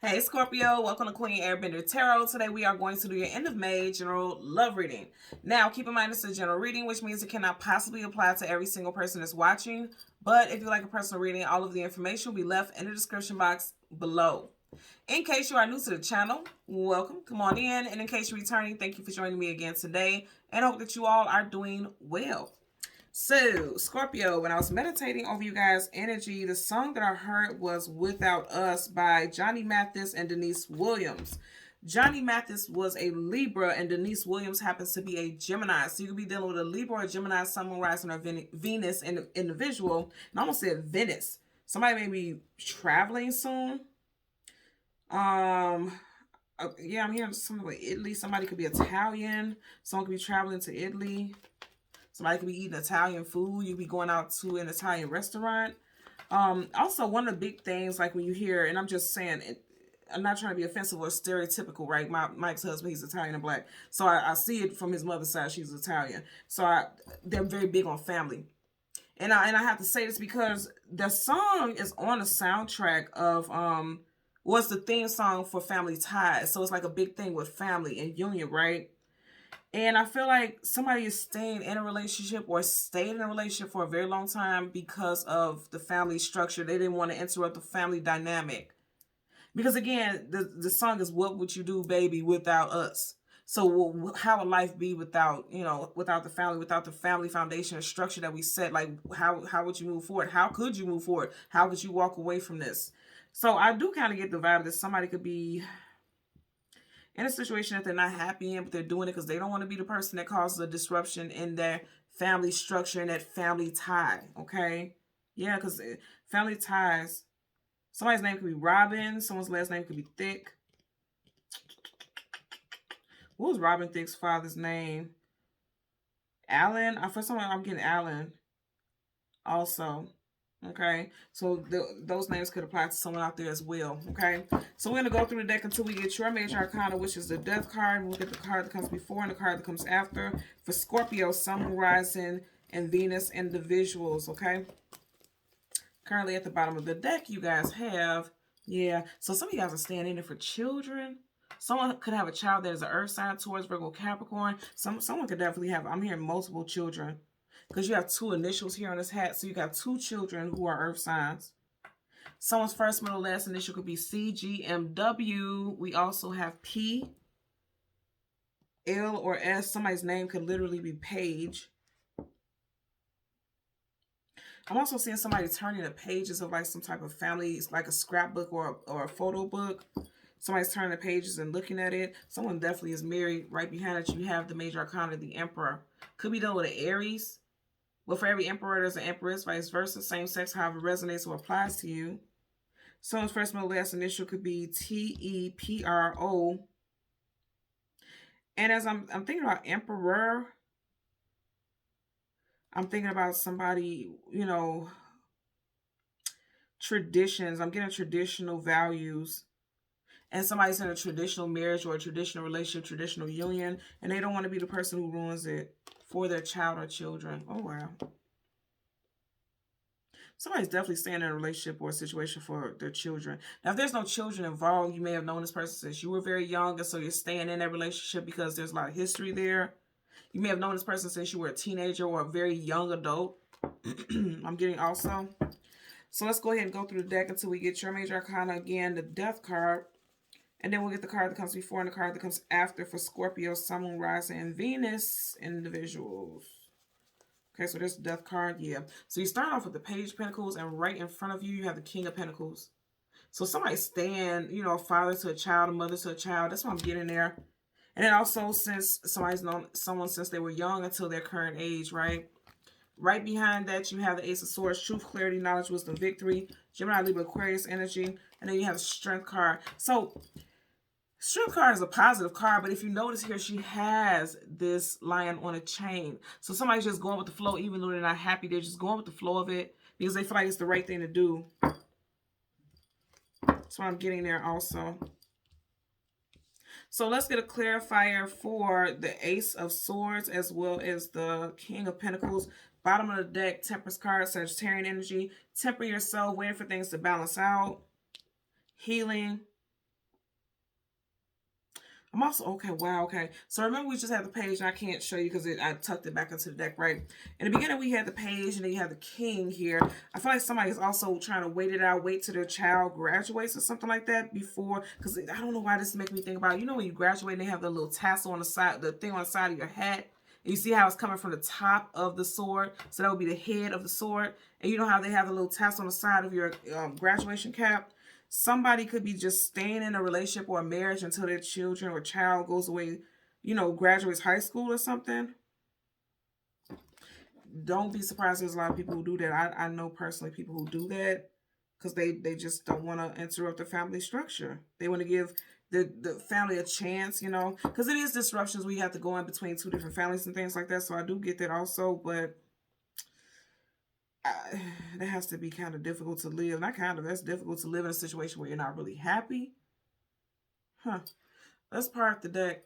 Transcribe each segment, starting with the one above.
Hey Scorpio, welcome to Queen Airbender Tarot. Today we are going to do your end of May general love reading. Now keep in mind it's a general reading, which means it cannot possibly apply to every single person that's watching. But if you like a personal reading, all of the information will be left in the description box below. In case you are new to the channel, welcome, come on in. And in case you're returning, thank you for joining me again today. And I hope that you all are doing well. So, Scorpio, when I was meditating over you guys' energy, the song that I heard was Without Us by Johnny Mathis and Denise Williams. Johnny Mathis was a Libra and Denise Williams happens to be a Gemini. So you could be dealing with a Libra or a Gemini, Sun, Moon, Rising, or Venus in the individual. And I almost said Venice. Somebody may be traveling soon. Yeah, I'm hearing something like Italy. Somebody could be Italian. Someone could be traveling to Italy. Somebody could be eating Italian food. You could be going out to an Italian restaurant. Also, one of the big things, like when you hear, and I'm just saying, I'm not trying to be offensive or stereotypical, right? Mike's husband, he's Italian and black. So I see it from his mother's side. She's Italian. So they're very big on family. And I have to say this because the song is on the soundtrack of, was the theme song for Family Ties. So it's like a big thing with family and union, right? And I feel like somebody is staying in a relationship or stayed in a relationship for a very long time because of the family structure. They didn't want to interrupt the family dynamic. Because again, the song is "What Would You Do, Baby, Without Us?" So how would life be without, without the family foundation and structure that we set? Like how would you move forward? How could you move forward? How could you walk away from this? So I do kind of get the vibe that somebody could be in a situation that they're not happy in, but they're doing it because they don't want to be the person that causes a disruption in their family structure and that family tie. Okay, yeah, because family ties. Somebody's name could be Robin. Someone's last name could be Thick. What was Robin Thicke's father's name? Alan. For some reason, I'm getting Alan. Also. Okay, so those names could apply to someone out there as well. Okay, so we're going to go through the deck until we get your major arcana, which is the Death card. We'll get the card that comes before and the card that comes after for Scorpio, Sun, Rising, and Venus individuals. Okay, currently at the bottom of the deck, you guys have, yeah, so some of you guys are staying in it for children. Someone could have a child that is an earth sign, Taurus, Virgo, Capricorn. Someone could definitely have, I'm hearing multiple children. Because you have two initials here on this hat. So you got two children who are earth signs. Someone's first, middle, last initial could be CGMW. We also have P, L, or S. Somebody's name could literally be Paige. I'm also seeing somebody turning the pages of like some type of family, like a scrapbook or a photo book. Somebody's turning the pages and looking at it. Someone definitely is married. Right behind it, you have the major arcana, the Emperor. Could be dealing with an Aries. Well, for every emperor, there's an empress, vice versa. Same sex, however, resonates or applies to you. Someone's first, middle, last initial could be TEPRO. And as I'm thinking about emperor, I'm thinking about somebody, traditions. I'm getting traditional values. And somebody's in a traditional marriage or a traditional relationship, traditional union, and they don't want to be the person who ruins it for their child or children. Oh, wow. Somebody's definitely staying in a relationship or a situation for their children. Now, if there's no children involved, you may have known this person since you were very young, and so you're staying in that relationship because there's a lot of history there. You may have known this person since you were a teenager or a very young adult. I'm getting also. So let's go ahead and go through the deck until we get your major arcana again, the Death card. And then we'll get the card that comes before and the card that comes after for Scorpio, Sun, Moon, Rising, and Venus individuals. Okay, so there's the Death card, yeah. So you start off with the Page of Pentacles, and right in front of you, you have the King of Pentacles. So somebody's staying, a father to a child, a mother to a child. That's what I'm getting there. And then also, since somebody's known someone since they were young until their current age, right? Right behind that, you have the Ace of Swords, Truth, Clarity, Knowledge, Wisdom, Victory, Gemini, Libra, Aquarius energy, and then you have the Strength card. So Strength card is a positive card, but if you notice here, she has this lion on a chain. So somebody's just going with the flow, even though they're not happy. They're just going with the flow of it because they feel like it's the right thing to do. That's what I'm getting there also. So let's get a clarifier for the Ace of Swords as well as the King of Pentacles. Bottom of the deck, Temperance card, Sagittarian energy. Temper yourself, waiting for things to balance out. Healing. I'm also, okay, wow, okay. So remember we just had the page, and I can't show you because I tucked it back into the deck, right? In the beginning, we had the page, and then you have the king here. I feel like somebody is also trying to wait it out, wait till their child graduates or something like that before, because I don't know why this is making me think about, you know, when you graduate and they have the little tassel on the side, the thing on the side of your hat, and you see how it's coming from the top of the sword, so that would be the head of the sword, and you know how they have the little tassel on the side of your graduation cap. Somebody could be just staying in a relationship or a marriage until their children or child goes away, you know, graduates high school or something. Don't be surprised there's a lot of people who do that. I know personally people who do that because they just don't want to interrupt the family structure. They want to give the family a chance, you know, because it is disruptions. We have to go in between two different families and things like that. So I do get that also, but that has to be kind of difficult to live. Not kind of, that's difficult to live in a situation where you're not really happy. Huh. Let's part the deck.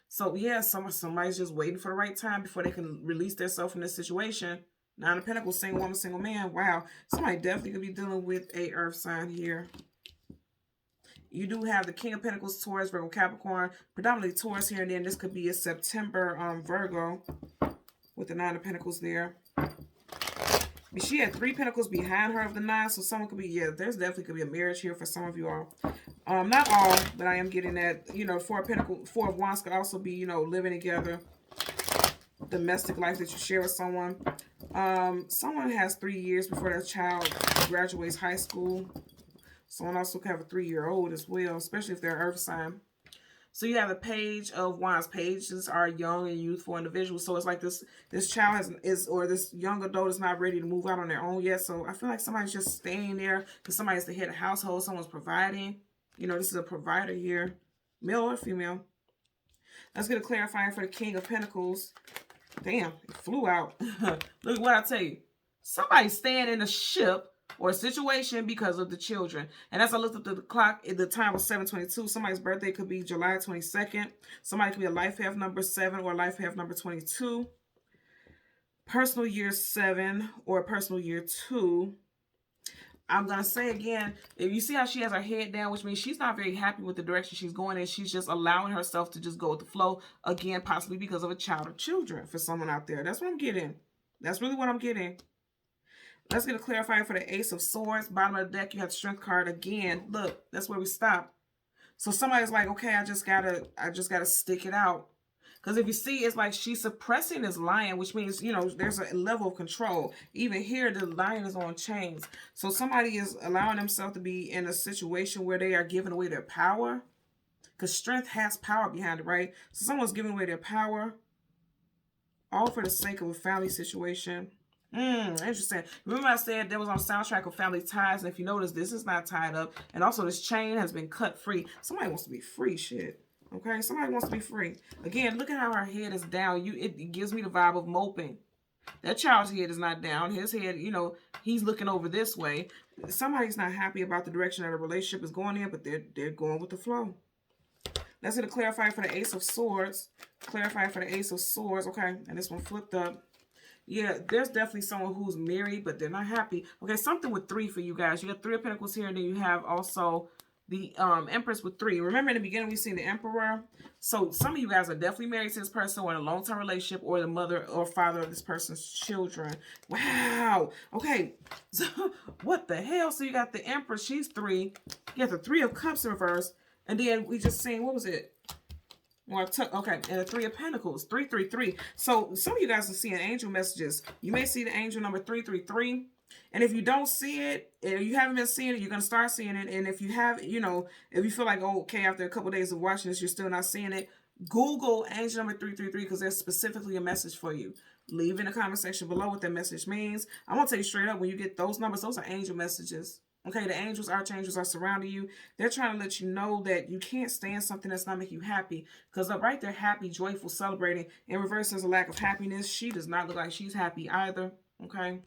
So yeah, somebody's just waiting for the right time before they can release themselves from this situation. Nine of Pentacles, single woman, single man. Wow. Somebody definitely could be dealing with a earth sign here. You do have the King of Pentacles, Taurus, Virgo, Capricorn, predominantly Taurus here, and then this could be a September Virgo with the Nine of Pentacles there. She had 3 pentacles behind her of the 9, so someone could be, yeah, there's definitely could be a marriage here for some of you all. Not all, but I am getting that, you know, 4 of Wands could also be, you know, living together, domestic life that you share with someone. Someone has 3 years before their child graduates high school. Someone also could have a 3-year-old as well, especially if they're earth sign. So you have the Page of Wands. Pages are young and youthful individuals. So it's like this child or this young adult is not ready to move out on their own yet. So I feel like somebody's just staying there because somebody's the head of household. Someone's providing. You know, this is a provider here, male or female. Let's get a clarifier for the King of Pentacles. Damn, it flew out. Look at what I tell you. Somebody's staying in a ship or a situation because of the children. And as I looked up the clock, the time was 7:22. Somebody's birthday could be July 22nd. Somebody could be a life path number 7 or life path number 22. Personal year 7 or personal year 2. I'm going to say again, if you see how she has her head down, which means she's not very happy with the direction she's going in. She's just allowing herself to just go with the flow. Again, possibly because of a child or children for someone out there. That's what I'm getting. That's really what I'm getting. Let's get a clarifier for the Ace of Swords. Bottom of the deck, you have the Strength card again. Look, that's where we stop. So somebody's like, okay, I just gotta stick it out. Because if you see, it's like she's suppressing this lion, which means, you know, there's a level of control. Even here, the lion is on chains. So somebody is allowing themselves to be in a situation where they are giving away their power. Because strength has power behind it, right? So someone's giving away their power. All for the sake of a family situation. Interesting. Remember I said there was on soundtrack of Family Ties, and if you notice, this is not tied up, and also this chain has been cut free. Somebody wants to be free, shit. Okay, somebody wants to be free. Again, look at how her head is down. It gives me the vibe of moping. That child's head is not down. His head, you know, he's looking over this way. Somebody's not happy about the direction that the relationship is going in, but they're going with the flow. Let's get a clarifier for the Ace of Swords. Clarifier for the Ace of Swords. Okay, and this one flipped up. Yeah, there's definitely someone who's married, but they're not happy. Okay, something with 3 for you guys. You got 3 of Pentacles here, and then you have also the Empress with 3. Remember in the beginning we seen the Emperor? So some of you guys are definitely married to this person or in a long-term relationship or the mother or father of this person's children. Wow. Okay, so what the hell? So you got the Empress, she's 3. You got the 3 of Cups in reverse, and then we just seen, what was it? Okay, and the 3 of Pentacles, 333. So some of you guys are seeing angel messages. You may see the angel number 333. And if you don't see it, if you haven't been seeing it, you're going to start seeing it. And if you have, you know, if you feel like, oh, okay, after a couple of days of watching this, you're still not seeing it, Google angel number 333 because there's specifically a message for you. Leave in the comment section below what that message means. I'm going to tell you straight up, when you get those numbers, those are angel messages. Okay, the angels, archangels are surrounding you. They're trying to let you know that you can't stand something that's not making you happy. Because right there, happy, joyful, celebrating. In reverse, there's a lack of happiness. She does not look like she's happy either. Okay.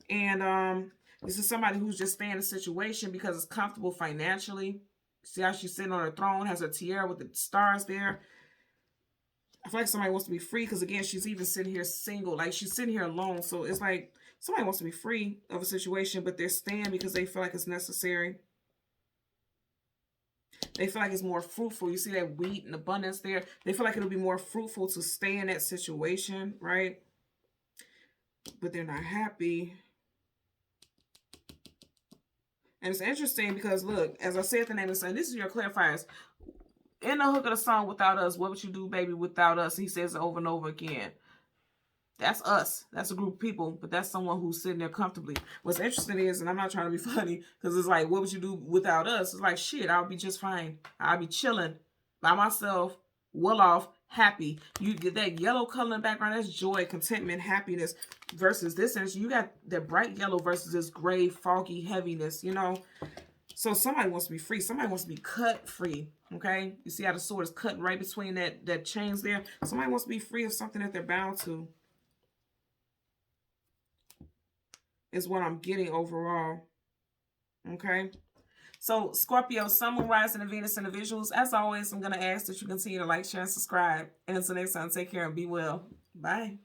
And this is somebody who's just staying in a situation because it's comfortable financially. See how she's sitting on her throne, has her tiara with the stars there. I feel like somebody wants to be free because, again, she's even sitting here single. Like, she's sitting here alone. So it's like somebody wants to be free of a situation, but they're staying because they feel like it's necessary. They feel like it's more fruitful. You see that wheat and abundance there. They feel like it'll be more fruitful to stay in that situation, right? But they're not happy. And it's interesting because, look, as I said, the name of the song, this is your clarifiers. In the hook of the song, without us, what would you do, baby, without us? He says it over and over again. That's us. That's a group of people, but that's someone who's sitting there comfortably. What's interesting is, and I'm not trying to be funny, because it's like, what would you do without us? It's like, shit, I'll be just fine. I'll be chilling by myself, well off, happy. You get that yellow color in the background, that's joy, contentment, happiness, versus this energy. You got the bright yellow versus this gray, foggy heaviness, you know? So somebody wants to be free. Somebody wants to be cut free, okay? You see how the sword is cut right between that chains there? Somebody wants to be free of something that they're bound to. Is what I'm getting overall, okay? So, Scorpio, Sun, Moon, Rising, and Venus in the visuals. As always, I'm going to ask that you continue to like, share, and subscribe. And until next time, take care and be well. Bye.